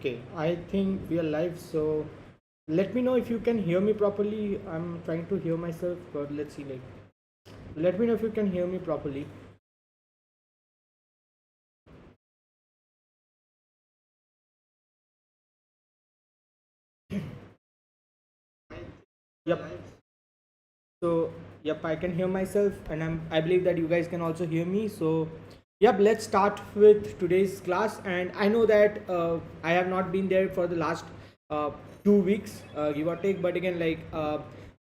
Okay, I think we are live, so let me know if you can hear me properly. I'm trying to hear myself, but let's see. Let me know if you can hear me properly. Yep. So, yep, I can hear myself, and I believe that you guys can also hear me. So, yep, let's start with today's class. And I know that I have not been there for the last uh, 2 weeks, give or take. But again,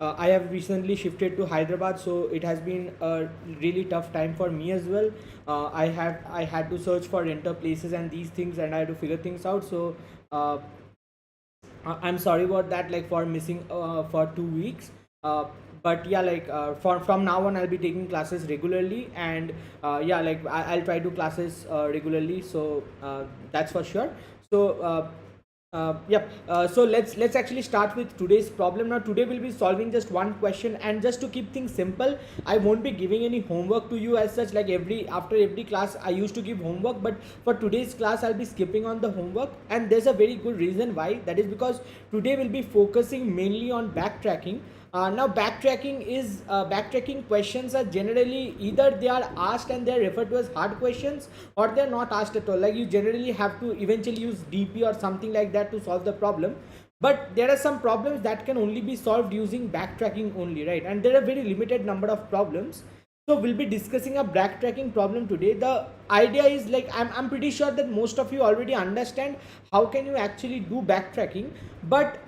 I have recently shifted to Hyderabad, so it has been a really tough time for me as well. I had to search for rental places and these things, and I had to figure things out. So. I'm sorry about that, like for missing for 2 weeks. Uh, but yeah, for from now on, I'll be taking classes regularly, and yeah, I'll try to classes regularly. So that's for sure. So yep. So let's actually start with today's problem. Now today we'll be solving just one question, and just to keep things simple, I won't be giving any homework to you as such. Like after every class, I used to give homework, but for today's class, I'll be skipping on the homework, and there's a very good reason why. That is because today we'll be focusing mainly on backtracking. Now backtracking questions are generally either they are asked and they are referred to as hard questions, or they are not asked at all. Like you generally have to eventually use DP or something like that to solve the problem. But there are some problems that can only be solved using backtracking only, right? And there are very limited number of problems. So we'll be discussing a backtracking problem today. The idea is like I'm pretty sure that most of you already understand how can you actually do backtracking, but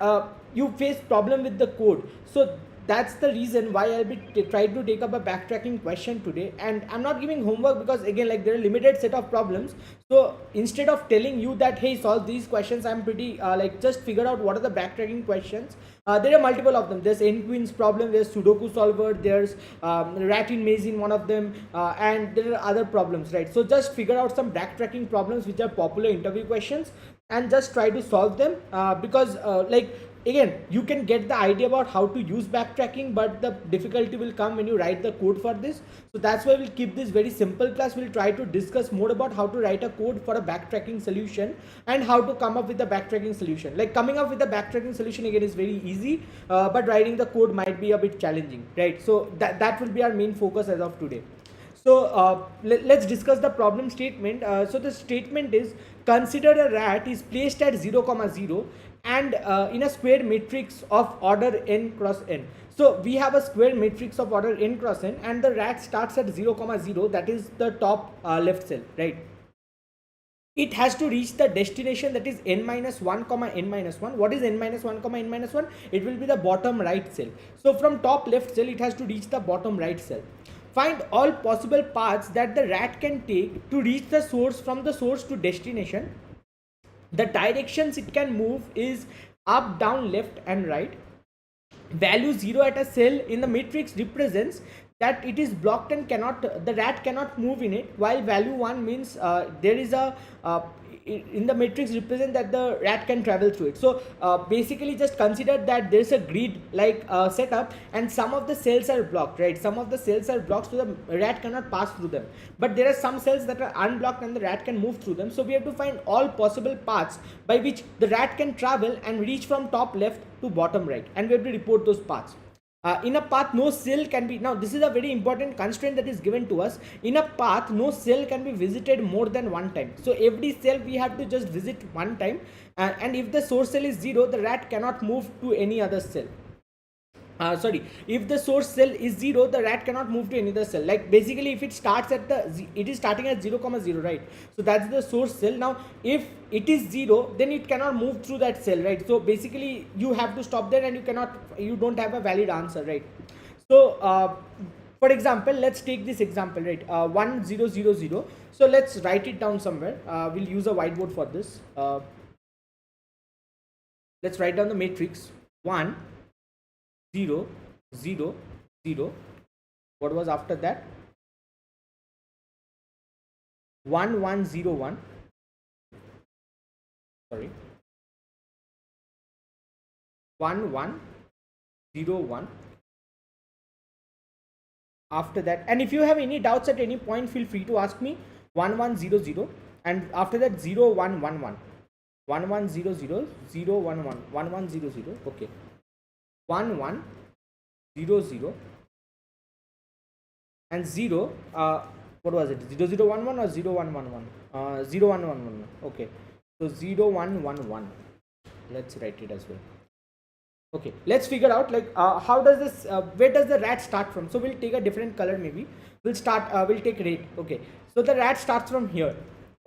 you face problem with the code. So that's the reason why I'll be trying to take up a backtracking question today, and I'm not giving homework because again, like there are limited set of problems. So instead of telling you that hey, solve these questions, I'm pretty like just figure out what are the backtracking questions. There are multiple of them. There's n queens problem, there's sudoku solver, there's rat in maze in one of them, and there are other problems, right? So just figure out some backtracking problems which are popular interview questions and just try to solve them, because like again, you can get the idea about how to use backtracking, but the difficulty will come when you write the code for this. So that's why we'll keep this very simple class. We'll try to discuss more about how to write a code for a backtracking solution and how to come up with a backtracking solution. Like coming up with a backtracking solution again is very easy, but writing the code might be a bit challenging, right? So that will be our main focus as of today. So let's discuss the problem statement. So the statement is, consider a rat is placed at 0 comma 0 and in a square matrix of order n cross n. So we have a square matrix of order n cross n, and the rat starts at 0 comma 0, that is the top left cell, right? It has to reach the destination, that is n minus 1 comma n minus 1. What is n minus 1 comma n minus 1? It will be the bottom right cell. So from top left cell, it has to reach the bottom right cell. Find all possible paths that the rat can take to reach the source from the source to destination. The directions it can move is up, down, left and right. Value 0 at a cell in the matrix represents that it is blocked and the rat cannot move in it, while value 1 means there is a in the matrix represent that the rat can travel through it. So basically just consider that there is a grid like setup, and some of the cells are blocked, right? Some of the cells are blocked, so the rat cannot pass through them, but there are some cells that are unblocked and the rat can move through them. So we have to find all possible paths by which the rat can travel and reach from top left to bottom right, and we have to report those paths. In a path, no cell can be, now this is a very important constraint that is given to us. In a path, no cell can be visited more than one time. So every cell we have to just visit one time, and if the source cell is 0, the rat cannot move to any other cell. If the source cell is 0, the rat cannot move to any other cell. Like basically, if it starts at it is starting at 0 comma 0, right? So that's the source cell. Now if it is 0, then it cannot move through that cell, right? So basically you have to stop there, and you don't have a valid answer, right? So for example, let's take this example, right? 1 0 0 0. So let's write it down somewhere. We'll use a whiteboard for this. Let's write down the matrix. 1 0 0 0. What was after that? 1 1 0 1. Sorry. 1 1 0 1. After that, and if you have any doubts at any point, feel free to ask me. 1 1 0 0, and after that 0 1 1 1. 1100 011 1100. Okay, 1100 and 0. What was it? 0011 or 0111? 0111. Okay, so 0111. Let's write it as well. Okay, let's figure out like how does this where does the rat start from. So we'll take a different color, maybe we'll take red. Okay, so the rat starts from here.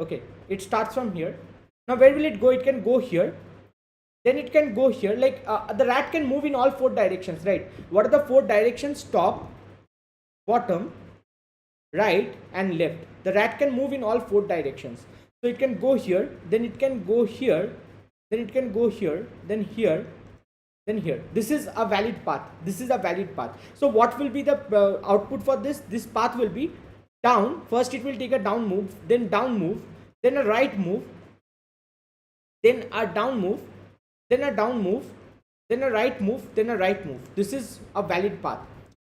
Okay, it starts from here. Now where will it go? It can go here, then it can go here. Like the rat can move in all 4 directions, right? What are the 4 directions? Top, bottom, right and left. The rat can move in all 4 directions. So it can go here, then it can go here, then it can go here, then here, then here. This is a valid path. This is a valid path. So what will be the output for this? This path will be down. First it will take a down move, then down move, then a right move, then a down move, then a down move, then a right move, then a right move. This is a valid path.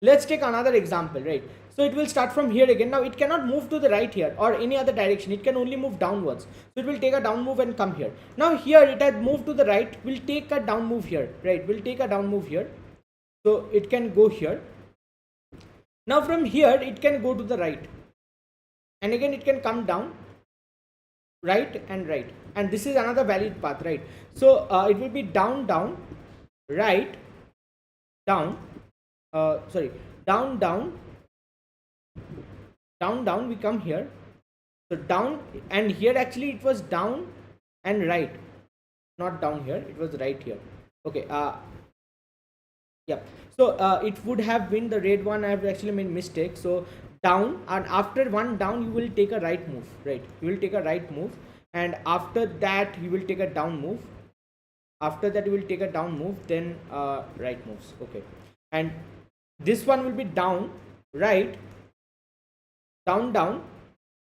Let's take another example, right? So it will start from here again. Now it cannot move to the right here or any other direction. It can only move downwards. So it will take a down move and come here. Now here it has moved to the right. We'll take a down move here, right? We'll take a down move here. So it can go here. Now from here it can go to the right. And again it can come down, right and right. And this is another valid path, right? So it will be down, down, right, down, down, down, down, down, we come here. So down, and here actually it was down and right, not down here, it was right here. Okay, yeah, so it would have been the red one. I have actually made mistake. So down, and after one down you will take a right move, right? You will take a right move, and after that you will take a down move. After that you will take a down move, then right moves. Okay, and this one will be down, right, down, down,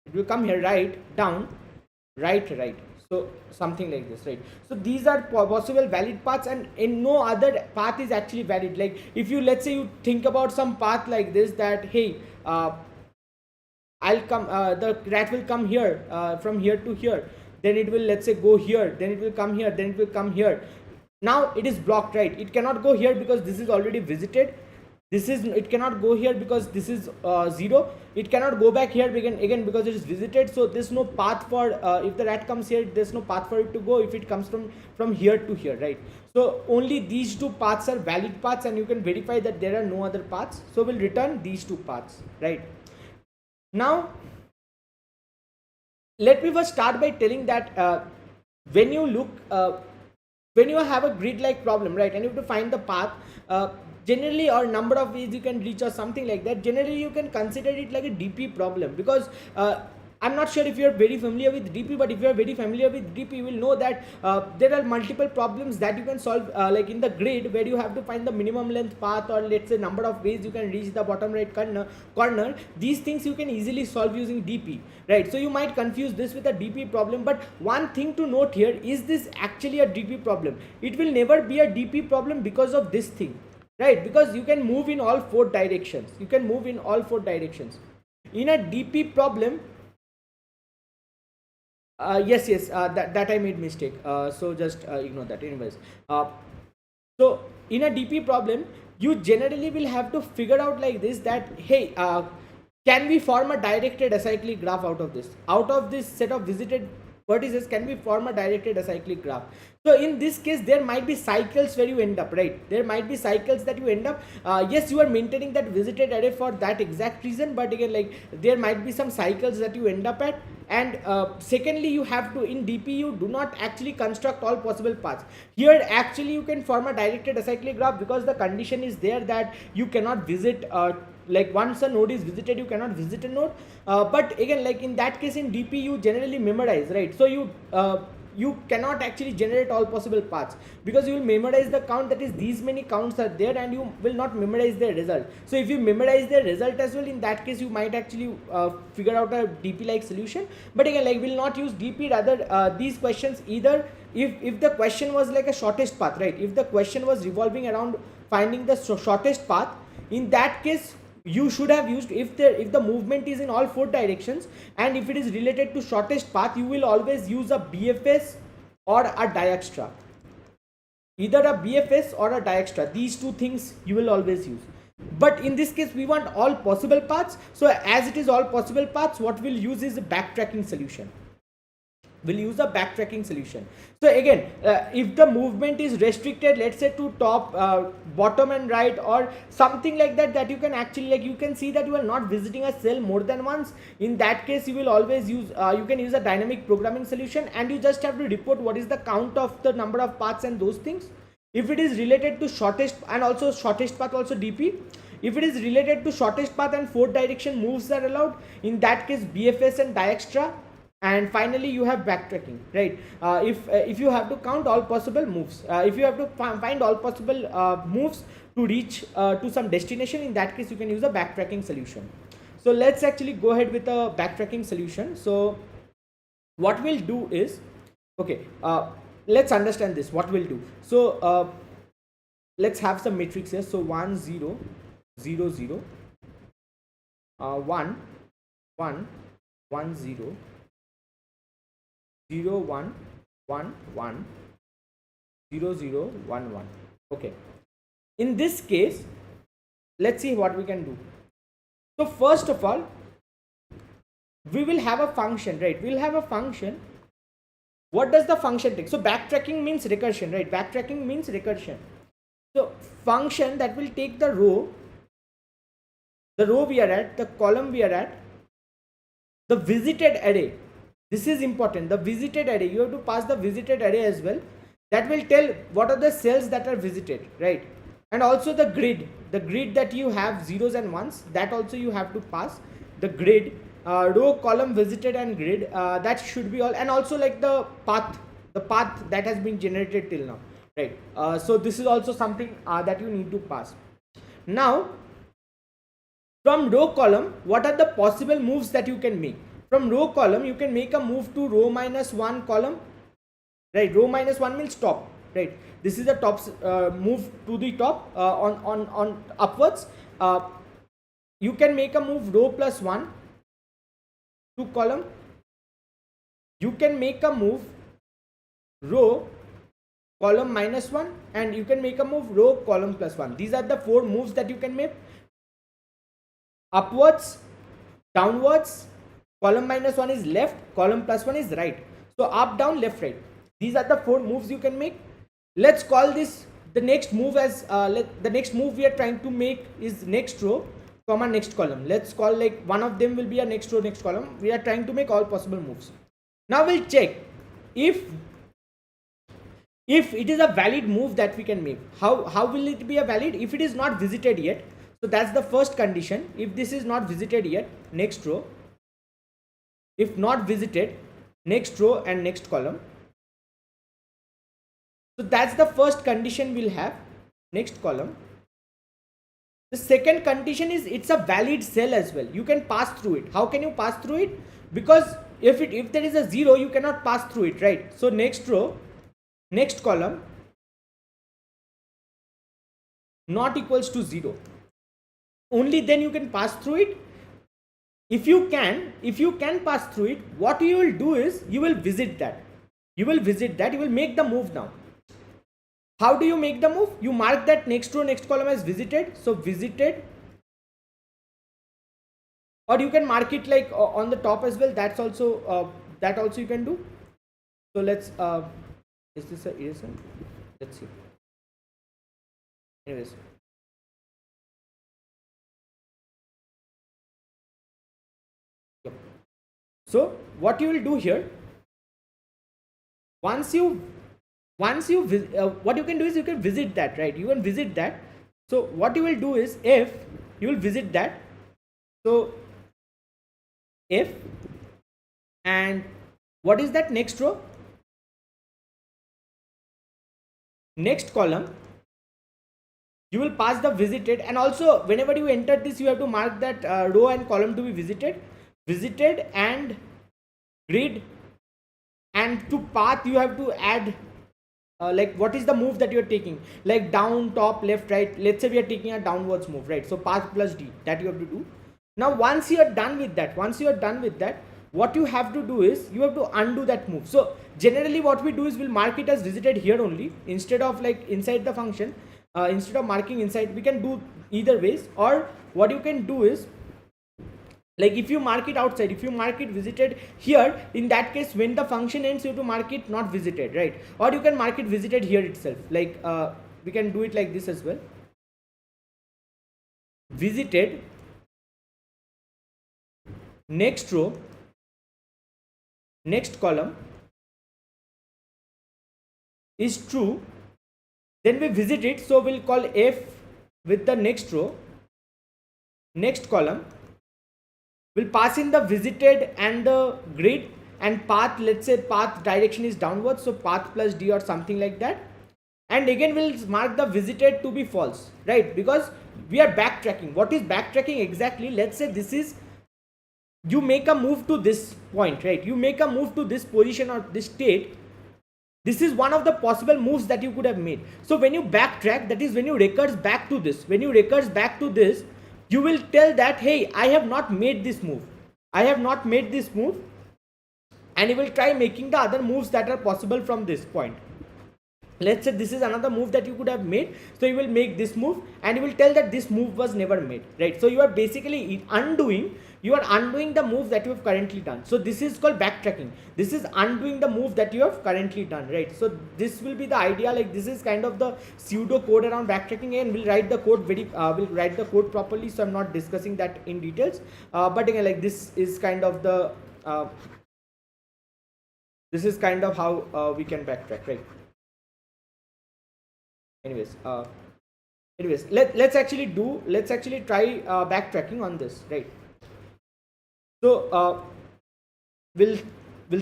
it will come here, right, down, right, right. So something like this, right? So these are possible valid paths, and in no other path is actually valid. Like if you, let's say you think about some path like this, that hey, I'll come, the rat will come here, from here to here, then it will, let's say, go here, then it will come here, then it will come here. Now it is blocked, right? It cannot go here because this is already visited. This is, it cannot go here because this is 0. It cannot go back here again because it is visited. So there's no path for if the rat comes here, there's no path for it to go if it comes from here to here, right? So only these 2 paths are valid paths, and you can verify that there are no other paths. So we'll return these 2 paths, right? Now let me first start by telling that when you look when you have a grid like problem, right, and you have to find the path, generally, or number of ways you can reach or something like that, generally you can consider it like a DP problem, because I'm not sure if you're very familiar with DP, but if you're very familiar with DP, you will know that there are multiple problems that you can solve like in the grid, where you have to find the minimum length path, or let's say number of ways you can reach the bottom right corner. These things you can easily solve using DP, right? So you might confuse this with a DP problem, but one thing to note here, is this actually a DP problem? It will never be a DP problem because of this thing, right? Because you can move in all 4 directions. You can move in all 4 directions. In a DP problem, yes, that I made mistake. So just ignore that. Anyways, so in a DP problem, you generally will have to figure out like this, that hey, can we form a directed acyclic graph out of this set of visited vertices? Can we form a directed acyclic graph? So in this case, there might be cycles where you end up, right? There might be cycles that you end up. Yes, you are maintaining that visited array for that exact reason, but again, like there might be some cycles that you end up at. And secondly, you have to, in DP, you do not actually construct all possible paths. Here actually you can form a directed acyclic graph, because the condition is there that you cannot visit like once a node is visited, you cannot visit a node. But again, like in that case, in DP you generally memorize, right? So you cannot actually generate all possible paths, because you will memorize the count, that is these many counts are there, and you will not memorize their result. So if you memorize their result as well, in that case you might actually figure out a DP like solution. But again, like we'll not use DP, rather these questions, either if the question was like a shortest path, right? If the question was revolving around finding the shortest path, in that case you should have used, if the movement is in all 4 directions, and if it is related to shortest path, you will always use a BFS or a diextra. Either a BFS or a diextra. These two things you will always use. But in this case, we want all possible paths. So as it is all possible paths, what we'll use is a backtracking solution. We'll use a backtracking solution. So again, if the movement is restricted, let's say to top, bottom and right, or something like that, that you can actually, like, you can see that you are not visiting a cell more than once. In that case, you will always use, you can use a dynamic programming solution, and you just have to report what is the count of the number of paths and those things. If it is related to shortest, and also shortest path, also DP. If it is related to shortest path and 4 direction moves are allowed, in that case BFS and diextra. And finally you have backtracking, right? If you have to count all possible moves, if you have to find all possible moves to reach to some destination, in that case you can use a backtracking solution. So let's actually go ahead with a backtracking solution. So what we'll do is, okay, let's understand this, what we'll do. So let's have some matrix here. So 1 0 0 0 1 1 1 0 0 1 1 1 0 0 1 1. Okay, in this case, let's see what we can do. So first of all, we will have a function, right? We'll have a function. What does the function take? So backtracking means recursion, right? Backtracking means recursion. So function that will take the row we are at, the column we are at, the visited array. This is important. The visited array, you have to pass the visited array as well. That will tell what are the cells that are visited, right? And also the grid that you have zeros and ones, that also you have to pass. The grid, row, column, visited and grid, that should be all. And also like the path that has been generated till now, right? So this is also something that you need to pass. Now from row column, what are the possible moves that you can make? From row column, you can make a move to row -1 column, right? Row -1 means top, right? This is the top move to the top on upwards. You can make a move row +1 to column. You can make a move row column -1, and you can make a move row column +1. These are the 4 moves that you can make. Upwards, downwards. Column -1 is left, column +1 is right. So up, down, left, right. These are the 4 moves you can make. Let's call this the next move as the next move we are trying to make is next row, comma next column. Let's call like one of them will be a next row, next column. We are trying to make all possible moves. Now we'll check if it is a valid move that we can make. How will it be a valid? If it is not visited yet. So that's the first condition. If this is not visited yet, next row. If not visited, next row and next column. So that's the first condition we'll have, next column. The second condition is it's a valid cell as well. You can pass through it. How can you pass through it? Because if there is a 0, you cannot pass through it, right? So next row, next column, not equals to 0. Only then you can pass through it. If you can pass through it, what you will do is you will visit that. You will make the move now. How do you make the move? You mark that next row, next column as visited. So visited, or you can mark it like on the top as well. That's also you can do. So let's is this a eraser? Let's see. Anyways. So what you will do here, what you can do is you can visit that, right? You can visit that. So what you will do is, if you will visit that, so if, and what is that next row, next column, you will pass the visited. And also whenever you enter this, you have to mark that row and column to be visited and grid, and to path you have to add like what is the move that you are taking, like down, top, left, right. Let's say we are taking a downwards move, right? So path plus D, that you have to do. Now once you are done with that, what you have to do is you have to undo that move. So generally what we do is we'll mark it as visited here only, instead of like inside the function. Instead of marking inside, we can do either ways. Or what you can do is, like if you mark it outside, if you mark it visited here, in that case when the function ends you have to mark it not visited, right? Or you can mark it visited here itself. Like we can do it like this as well. Visited next row next column is true, then we visit it. So we'll call f with the next row next column, we'll pass in the visited and the grid, and path, let's say path direction is downwards, so path plus d or something like that. And again we'll mark the visited to be false, right? Because we are backtracking. What is backtracking exactly? Let's say this is, you make a move to this point, right? You make a move to this position or this state. This is one of the possible moves that you could have made. So when you backtrack, that is when you recurse back to this. When you recurse back to this, you will tell that, hey, I have not made this move. I have not made this move. And you will try making the other moves that are possible from this point. Let's say this is another move that you could have made. So you will make this move and you will tell that this move was never made, right? So you are basically undoing the move that you have currently done. So this is called backtracking. This is undoing the move that you have currently done, right? So this will be the idea. Like this is kind of the pseudo code around backtracking, and we'll write the code we'll write the code properly. So I'm not discussing that in details. But again, like this is kind of the this is kind of how we can backtrack, right? Anyways, let's actually try backtracking on this, right? So we'll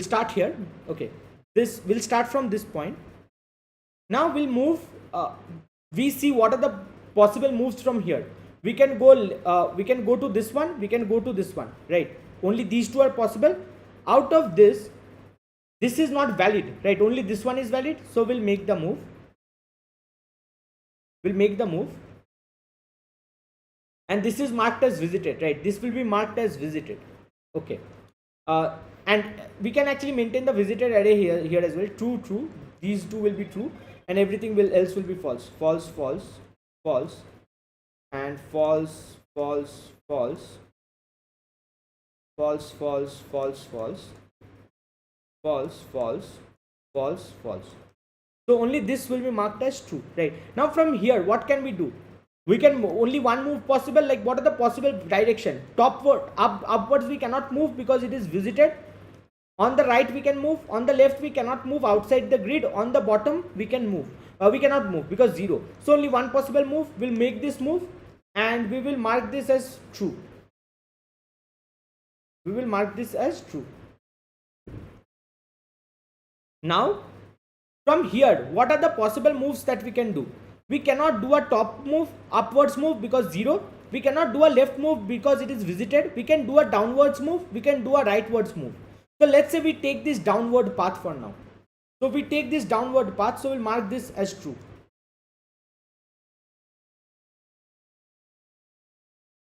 start here. Okay, this will start from this point. Now we'll move. We see what are the possible moves from here. We can go to this one. We can go to this one, right? Only these two are possible. Out of this is not valid, right? Only this one is valid. So we'll make the move. And this is marked as visited, right? This will be marked as visited. Okay, and we can actually maintain the visited array here as well. True. These two will be true, and everything else will be false. False, and false. So only this will be marked as true, right? Now from here, what can we do? We can only one move possible. Like what are the possible direction? Upwards we cannot move because it is visited. On the right we can move. On the left we cannot move outside the grid. On the bottom we can move. We cannot move because 0. So only one possible move. We'll make this move and we will mark this as true. Now from here, what are the possible moves that we can do? We cannot do a top move, upwards move because 0. We cannot do a left move because it is visited. We can do a downwards move. We can do a rightwards move. So let's say we take this downward path for now. So we take this downward path. So we'll mark this as true.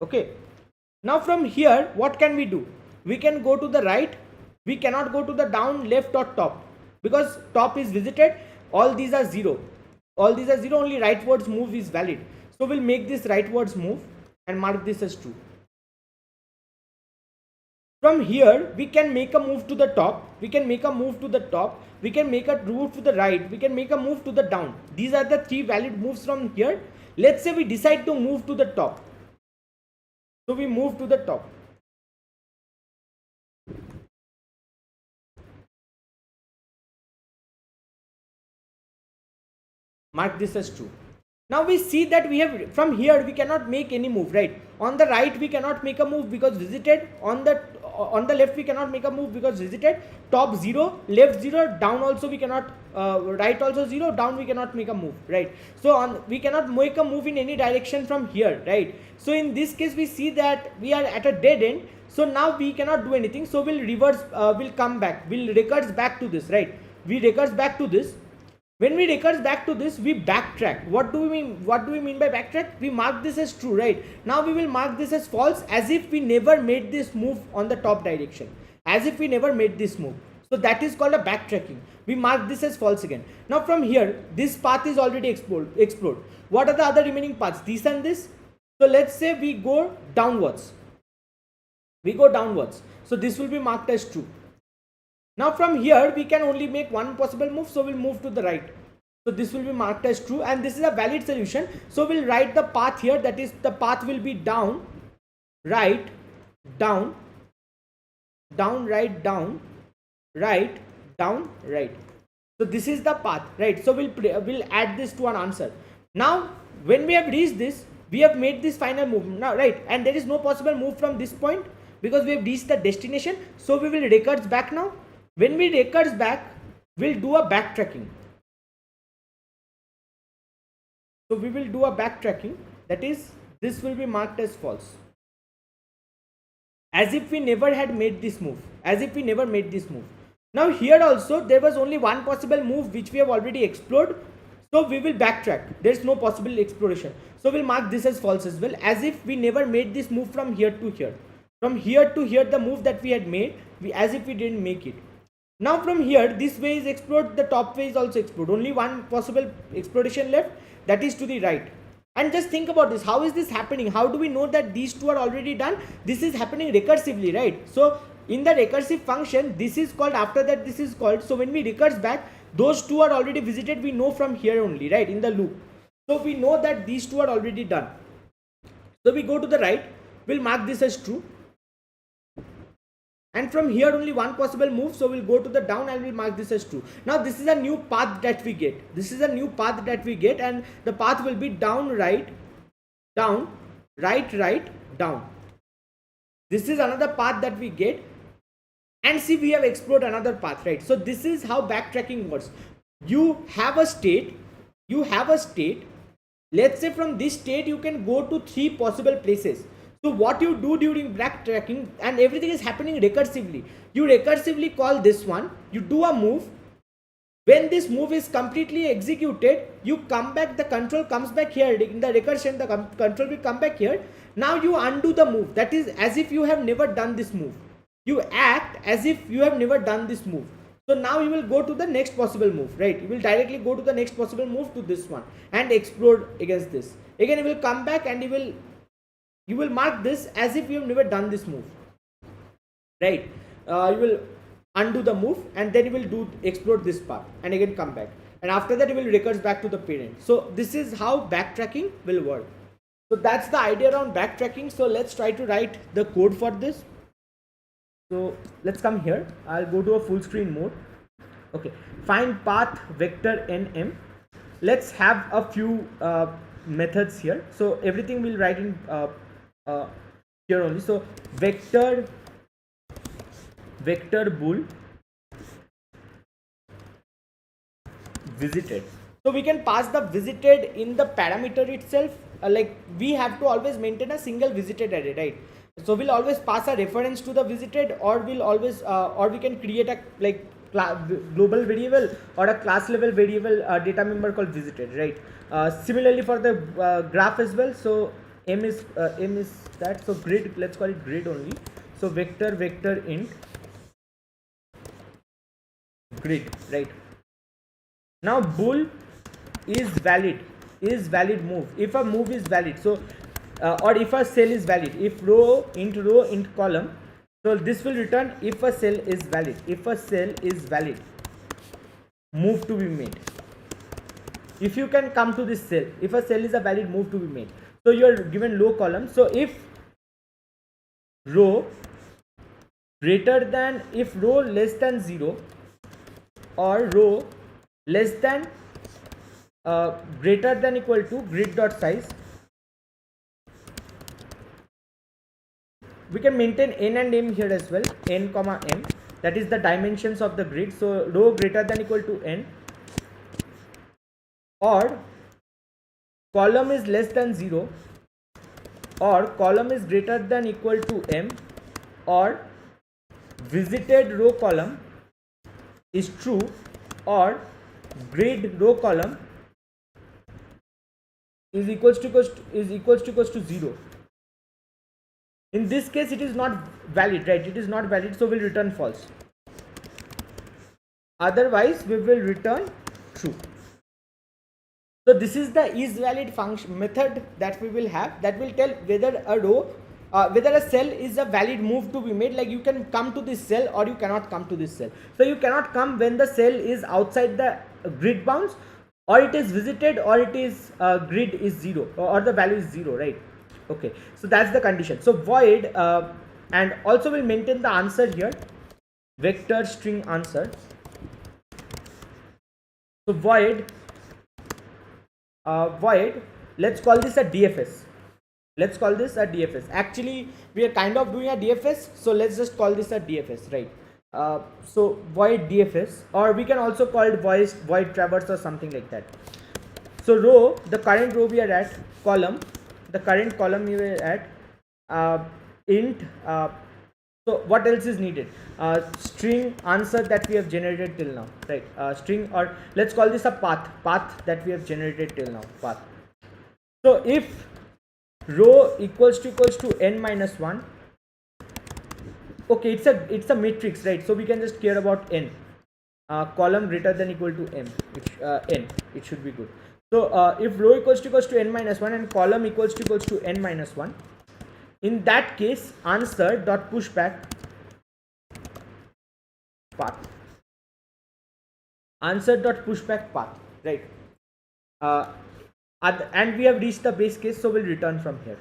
Okay. Now from here, what can we do? We can go to the right. We cannot go to the down, left or top. Because top is visited, all these are 0. Only rightwards move is valid. So we'll make this rightwards move and mark this as true. From here, we can make a move to the top. We can make a move to the top. We can make a move to the right. We can make a move to the down. These are the 3 valid moves from here. Let's say we decide to move to the top. So we move to the top. Mark this as true. Now we see that we have, from here we cannot make any move, right? On the right we cannot make a move because visited. On the left we cannot make a move because visited. Top 0, left 0, down also we cannot, right also 0, down we cannot make a move, right? So we cannot make a move in any direction from here, right? So in this case we see that we are at a dead end. So now we cannot do anything. So we'll reverse, we'll come back, we'll recurse back to this, right? We recurse back to this. When we recurse back to this, we backtrack. What do we mean? What do we mean by backtrack? We mark this as true, right? Now we will mark this as false, as if we never made this move on the top direction. as if we never made this move. So that is called a backtracking. We mark this as false again. Now from here, this path is already explored. What are the other remaining paths? This and this. So let's say we go downwards. So this will be marked as true. Now from here, we can only make one possible move. So we'll move to the right. So this will be marked as true, and this is a valid solution. So we'll write the path here. That is, the path will be down, right, down, down, right, down, right, down, right. So this is the path, right? So we'll add this to our answer. Now when we have reached this, we have made this final move now, right? And there is no possible move from this point because we have reached the destination. So we will recurse back now. When we recurse back, we'll do a backtracking. So we will do a backtracking, that is, this will be marked as false. As if we never had made this move. Now here also there was only one possible move which we have already explored. So we will backtrack. There is no possible exploration. So we'll mark this as false as well, as if we never made this move from here to here. From here to here, the move that we had made, as if we didn't make it. Now from here, this way is explored, the top way is also explored. Only one possible exploration left, that is to the right. And just think about this. How is this happening? How do we know that these two are already done? This is happening recursively, right? So in the recursive function, this is called, after that this is called. So when we recurse back, those two are already visited. We know from here only, right? In the loop. So we know that these two are already done. So we go to the right. We'll mark this as true. And from here only one possible move, so we'll go to the down and we'll mark this as true. Now this is a new path that we get. And the path will be down, right, down, right, right, down. This is another path that we get. And see, we have explored another path, right? So this is how backtracking works. You have a state. Let's say from this state you can go to 3 possible places. So what you do during backtracking, and everything is happening recursively. You recursively call this one, you do a move. When this move is completely executed, you come back, the control comes back here. In the recursion, the control will come back here. Now you undo the move. That is as if you have never done this move. You act as if you have never done this move. So now you will go to the next possible move, right? You will directly go to the next possible move to this one and explode against this. Again, you will come back and you will mark this as if you have never done this move, right? You will undo the move and then you will explode this path and again come back, and after that you will recurse back to the parent. So this is how backtracking will work. So that's the idea around backtracking. So let's try to write the code for this. So let's come here. I'll go to a full screen mode. Okay, find path vector nm. Let's have a few methods here. So everything we'll write in here only. So vector bool visited. So we can pass the visited in the parameter itself. Like we have to always maintain a single visited array, right? So we'll always pass a reference to the visited, or we'll always or we can create a like global variable or a class level variable data member called visited, right? Similarly for the graph as well. So m is that. So grid, let's call it grid only. So vector int grid, right? Now bool is valid move. If a move is valid, so or if a cell is valid, if row int column, so this will return if a cell is valid, move to be made. If you can come to this cell, if a cell is a valid, move to be made. So you are given row column. So if row less than 0 or row less than greater than equal to grid dot size, we can maintain n and m here as well. N comma m, that is the dimensions of the grid. So row greater than equal to n, or column is less than 0, or column is greater than equal to m, or visited row column is true, or grid row column is equals to 0. In this case it is not valid, right? It is not valid, so we'll return false. Otherwise we will return true. So this is the isValid function method that we will have, that will tell whether a row, whether a cell is a valid move to be made. Like you can come to this cell or you cannot come to this cell. So you cannot come when the cell is outside the grid bounds, or it is visited, or it is grid is 0, or the value is 0, right? Okay, so that's the condition. So void, and also we'll maintain the answer here, vector string answer. So void, let's call this a DFS. Let's call this a DFS. Actually we are kind of doing a DFS, so let's just call this a DFS, right? So void DFS, or we can also call it void traverse or something like that. So row, the current row we are at, column, the current column we are at, int, so what else is needed? String answer that we have generated till now, right? String, or let's call this a path that we have generated till now, path. So if row equals to n minus 1, okay, it's a matrix, right? So we can just care about n. Column greater than equal to n, it should be good. So if row equals to n minus 1 and column equals to n minus 1, in that case answer dot pushback path, answer dot pushback path, right? And we have reached the base case, so we'll return from here.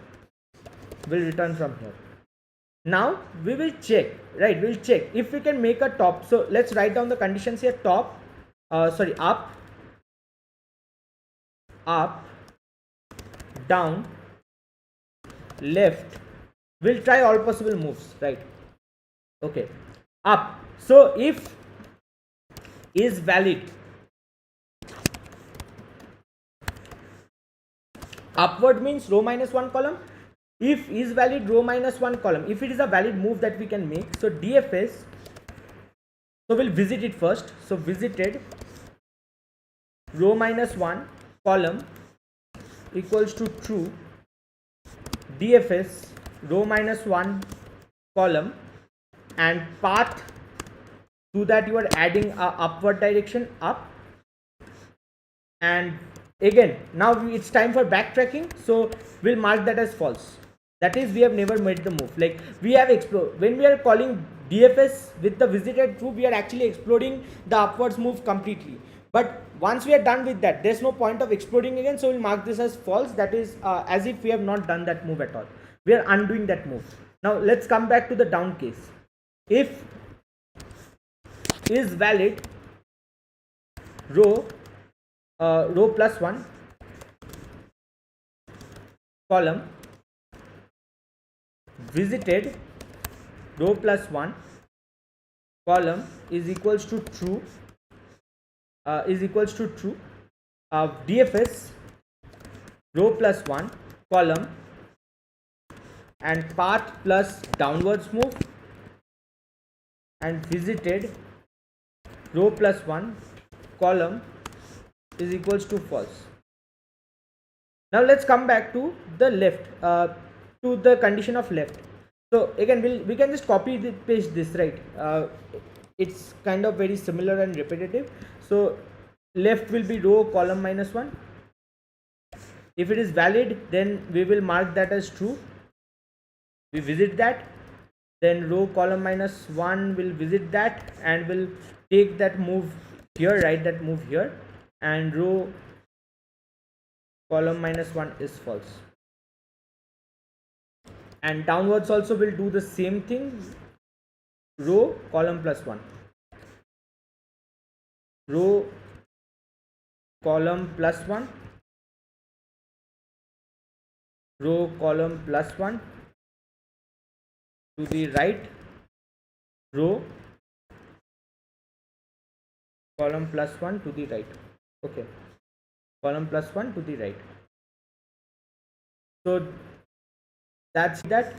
Now we will check, right? We'll check if we can make a top. So let's write down the conditions here. Top, up, down, left. We'll try all possible moves, right? Okay, up. So if is valid, upward means row minus 1 column. If is valid, row minus 1 column. If it is a valid move that we can make, so DFS, so we'll visit it first. So visited row minus 1 column equals to true, DFS row minus 1 column, and path, to that you are adding a upward direction, up. And again, now it's time for backtracking, so we'll mark that as false. That is, we have never made the move. Like we have explored, when we are calling DFS with the visited true, we are actually exploring the upwards move completely. But once we are done with that, there's no point of exploring again, so we'll mark this as false. That is as if we have not done that move at all. We are undoing that move. Now let's come back to the down case. If is valid, row plus 1 column visited row plus 1 column is equals to true, DFS row plus 1 column and path plus downwards move, and visited row plus 1 column is equals to false. Now let's come back to the left, to the condition of left. So again we can just copy the paste this, right? It's kind of very similar and repetitive. So left will be row column minus 1. If it is valid, then we will mark that as true. We visit that, then row column minus 1 will visit that and will take that move here, write that move here, and row column minus 1 is false. And downwards also will do the same thing, row column plus 1, row column plus 1, row column plus 1 to the right, row column plus 1 to the right. Okay, column plus 1 to the right. So that's that.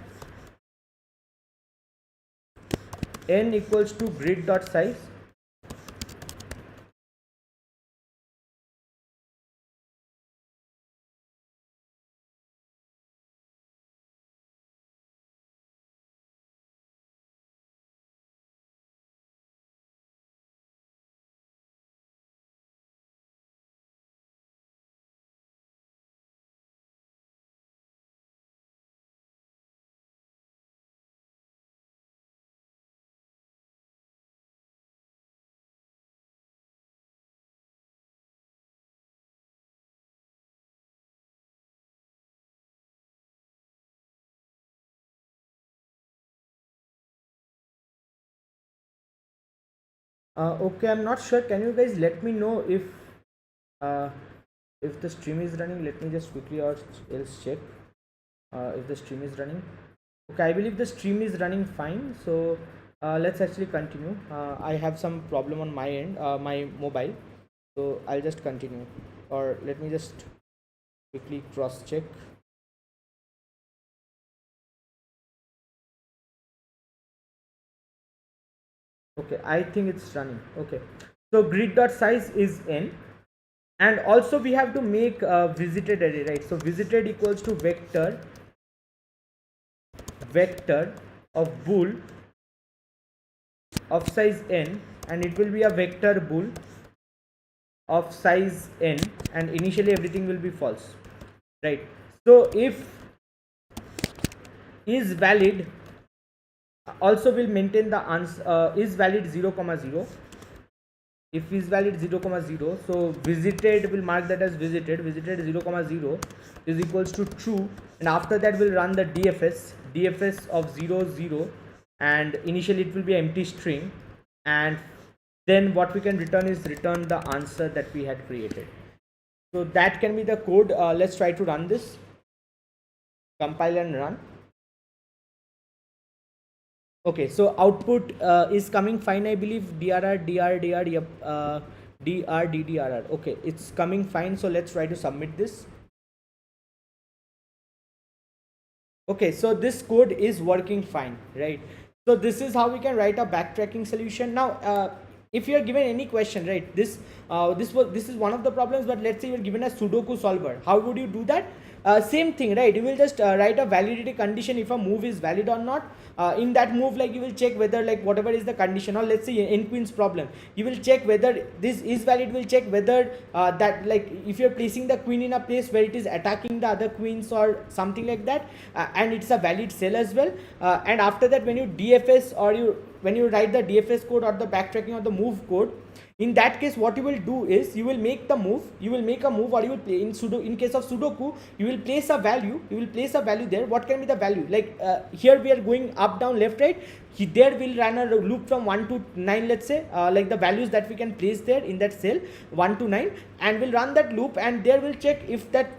N equals to grid dot size Okay, I'm not sure. Can you guys let me know uh, if the stream is running? Let me just quickly or else check if the stream is running. Okay, I believe the stream is running fine. So let's actually continue. I have some problem on my end, my mobile. So I'll just continue, or let me just quickly cross check. Okay, I think it's running. Okay, so grid.size is n, and also we have to make a visited array, right? So visited equals to vector of bool of size n, and it will be a vector bool of size n, and initially everything will be false, right? So if is valid also will maintain the answer, is valid 0 comma 0. If is valid 0 comma 0, so visited will mark that as visited 0 comma 0 is equals to true, and after that we'll run the dfs of 0 0, and initially it will be empty string, and then what we can return is return the answer that we had created. So that can be the code. Let's try to run this, compile and run. Okay, so output is coming fine, I believe. Dr, yep, DRR. Okay, it's coming fine. So let's try to submit this. Okay, so this code is working fine, right? So this is how we can write a backtracking solution. Now, if you are given any question, right, this is one of the problems, but let's say you're given a Sudoku solver. How would you do that? Same thing, right? You will just write a validity condition if a move is valid or not. In that move, like, you will check whether, like, whatever is the condition, or let's say in queen's problem, you will check whether this is valid, will check whether that, like, if you're placing the queen in a place where it is attacking the other queens or something like that, and it's a valid cell as well. And after that, when you DFS, or when you write the DFS code or the backtracking or the move code, in that case what you will do is you will make the move, you will make a move, or you will play in case of Sudoku, you will place a value, there. What can be the value? Like, here we are going up, down, left, right. There we'll run a loop from 1 to 9, let's say, like the values that we can place there in that cell 1 to 9, and we'll run that loop, and there we'll check if that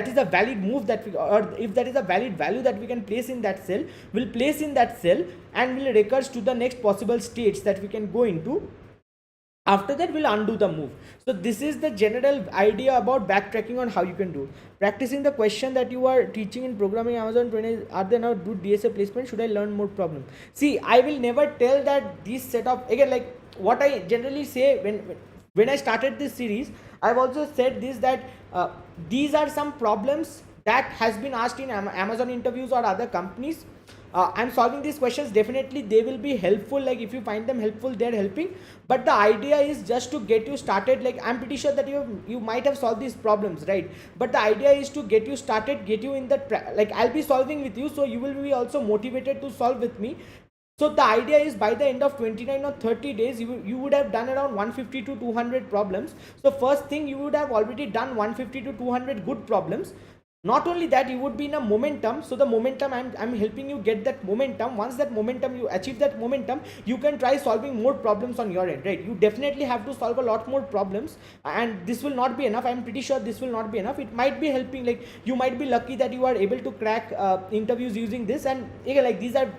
is a valid move that we, or if that is a valid value that we can place in that cell, we'll place in that cell, and we'll recurse to the next possible states that we can go into. After that, we'll undo the move. So this is the general idea about backtracking on how you can do. Practicing the question that you are teaching in programming Amazon 20, are there now good DSA placement? Should I learn more problem? See, I will never tell that this set of, again, like what I generally say when I started this series, I've also said this, that these are some problems that has been asked in Amazon interviews or other companies. I'm solving these questions. Definitely they will be helpful. Like, if you find them helpful, they're helping, but the idea is just to get you started. Like, I'm pretty sure that you might have solved these problems, right? But the idea is to get you started, get you in the like, I'll be solving with you, so you will be also motivated to solve with me. So the idea is, by the end of 29 or 30 days, you would have done around 150 to 200 problems. So first thing, you would have already done 150 to 200 good problems. Not only that, you would be in a momentum. So the momentum, I'm helping you get that momentum. Once that momentum, you achieve that momentum, you can try solving more problems on your end, right? You definitely have to solve a lot more problems, and this will not be enough. I'm pretty sure this will not be enough. It might be helping, like, you might be lucky that you are able to crack interviews using this. And again, like, these are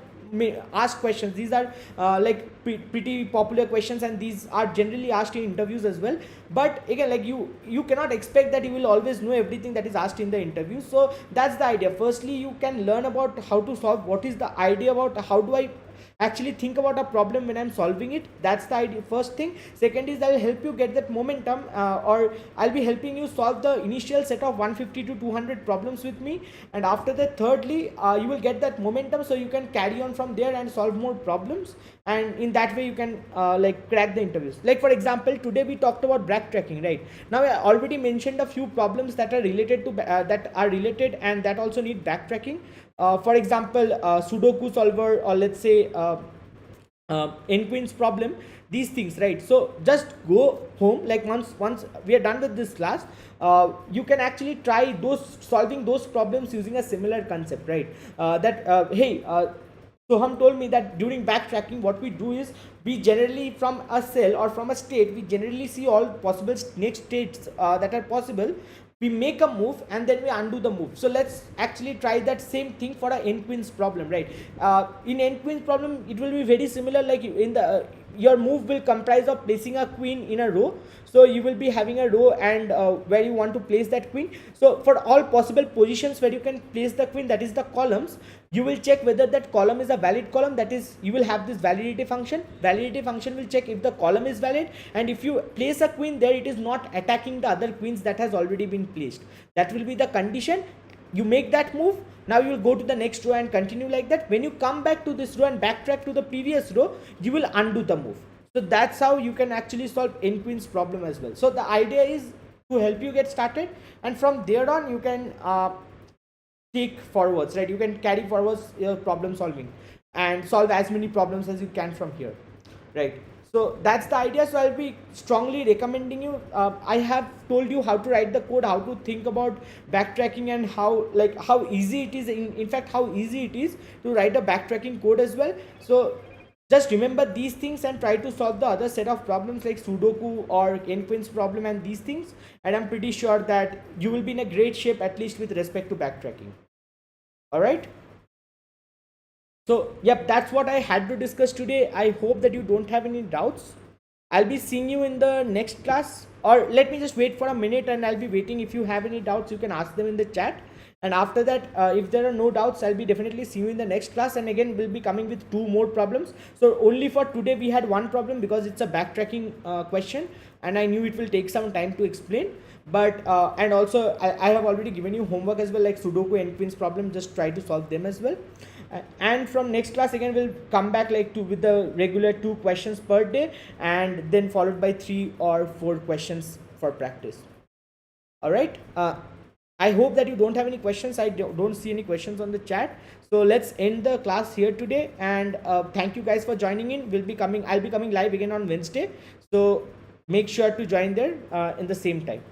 asked questions. These are like pretty popular questions, and these are generally asked in interviews as well. But again, like, you cannot expect that you will always know everything that is asked in the interview. So that's the idea. Firstly, you can learn about how to solve. What is the idea about how do I actually think about a problem when I'm solving it? That's the idea, first thing. Second is, I'll help you get that momentum, or I'll be helping you solve the initial set of 150 to 200 problems with me. And after that, thirdly, you will get that momentum, so you can carry on from there and solve more problems, and in that way you can like, crack the interviews. Like, for example, today we talked about backtracking, right? Now I already mentioned a few problems that are related to and that also need backtracking. For example, Sudoku solver, or let's say n queens problem, these things, right? So just go home, like, once we are done with this class, you can actually try solving those problems using a similar concept, right? Hey, Soham told me that during backtracking, what we do is we generally, from a cell or from a state, we generally see all possible next states that are possible. We make a move and then we undo the move. So let's actually try that same thing for a n-queens problem, right? In n-queens problem, it will be very similar. Like in the your move will comprise of placing a queen in a row. So you will be having a row and where you want to place that queen. So for all possible positions where you can place the queen, that is the columns, you will check whether that column is a valid column. That is, you will have this validity function. Validity function will check if the column is valid, and if you place a queen there, it is not attacking the other queens that has already been placed. That will be the condition. You make that move. Now you will go to the next row and continue like that. When you come back to this row and backtrack to the previous row, you will undo the move. So that's how you can actually solve n-queens problem as well. So the idea is to help you get started, and from there on you can take forwards, right? You can carry forwards your problem solving and solve as many problems as you can from here, right? So that's the idea. So I'll be strongly recommending you. I have told you how to write the code, how to think about backtracking, and how easy it is. In fact, how easy it is to write a backtracking code as well. So just remember these things and try to solve the other set of problems like Sudoku or n-queens problem and these things. And I'm pretty sure that you will be in a great shape, at least with respect to backtracking. All right. So yep, that's what I had to discuss today. I hope that you don't have any doubts. I'll be seeing you in the next class, or let me just wait for a minute and I'll be waiting. If you have any doubts, you can ask them in the chat. And after that, if there are no doubts, I'll be definitely seeing you in the next class. And again, we'll be coming with 2 more problems. So only for today, we had 1 problem because it's a backtracking question. And I knew it will take some time to explain. But, and also I have already given you homework as well, like Sudoku and n-queens problem. Just try to solve them as well. And from next class again, we'll come back with the regular 2 questions per day, and then followed by 3 or 4 questions for practice. All right. I hope that you don't have any questions. I don't see any questions on the chat. So let's end the class here today. And thank you guys for joining in. I'll be coming live again on Wednesday. So make sure to join there in the same time.